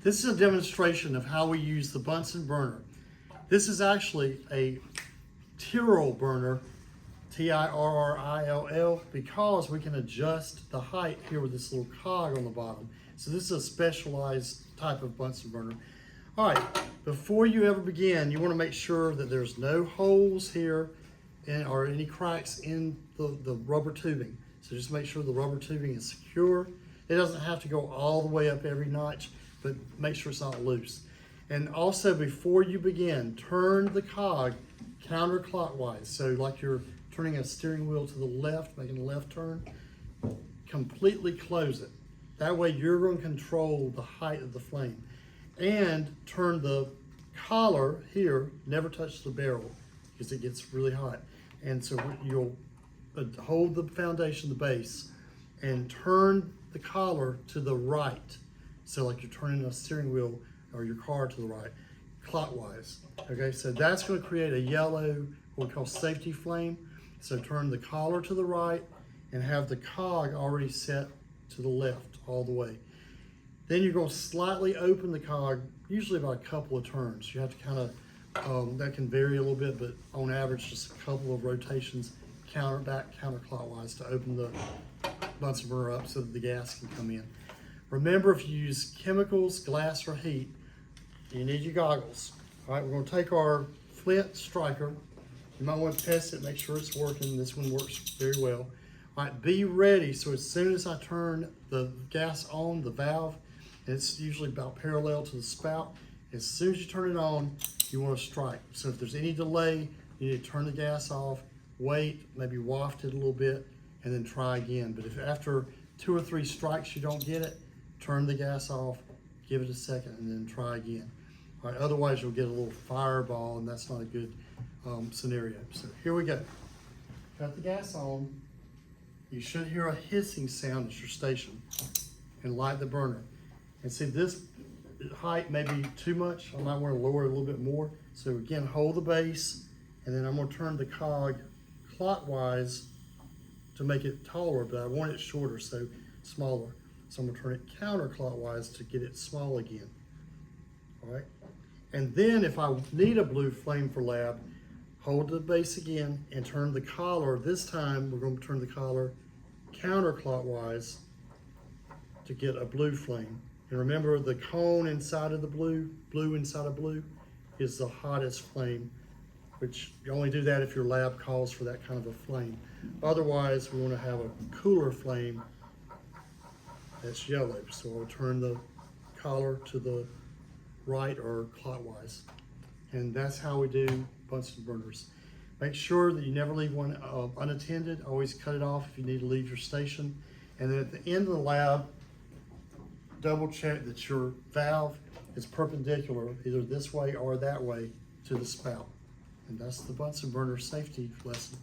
This is a demonstration of how we use the Bunsen burner. This is actually a Tirrill burner, T-I-R-R-I-L-L, because we can adjust the height here with this little cog on the bottom. So this is a specialized type of Bunsen burner. All right, before you ever begin, you want to make sure that there's no holes here or any cracks in the rubber tubing. So just make sure the rubber tubing is secure. It doesn't have to go all the way up every notch, but make sure it's not loose. And also, before you begin, turn the cog counterclockwise. So like you're turning a steering wheel to the left, making a left turn, completely close it. That way you're going to control the height of the flame. And turn the collar here, never touch the barrel because it gets really hot. And so you'll hold the foundation, the base, and turn the collar to the right. So like you're turning a steering wheel or your car to the right, clockwise. Okay, so that's going to create a yellow, what we call safety flame. So turn the collar to the right and have the cog already set to the left all the way. Then you're going to slightly open the cog, usually about a couple of turns. You have to kind of, that can vary a little bit, but on average, just a couple of rotations counterclockwise to open the Bunsen burner up so that the gas can come in. Remember, if you use chemicals, glass, or heat, you need your goggles. All right, we're going to take our flint striker. You might want to test it, make sure it's working. This one works very well. All right, be ready. So as soon as I turn the gas on, the valve, it's usually about parallel to the spout. As soon as you turn it on, you want to strike. So if there's any delay, you need to turn the gas off, wait, maybe waft it a little bit, and then try again. But if after 2 or 3 strikes you don't get it, turn the gas off, give it a second, and then try again. All right, otherwise you'll get a little fireball, and that's not a good scenario. So here we go. Cut the gas on. You should hear a hissing sound at your station, and light the burner. And see, this height may be too much. I might want to lower it a little bit more. So again, hold the base, and then I'm going to turn the cog clockwise to make it taller, but I want it shorter, so smaller. So I'm going to turn it counterclockwise to get it small again. All right. And then if I need a blue flame for lab, hold the base again and turn the collar. This time we're going to turn the collar counterclockwise to get a blue flame. And remember, the cone inside of the blue inside of blue, is the hottest flame, which you only do that if your lab calls for that kind of a flame. Otherwise, we want to have a cooler flame that's yellow. So I'll turn the collar to the right or clockwise. And that's how we do Bunsen burners. Make sure that you never leave one unattended. Always cut it off if you need to leave your station. And then at the end of the lab, double check that your valve is perpendicular, either this way or that way, to the spout. And that's the Bunsen burner safety lesson.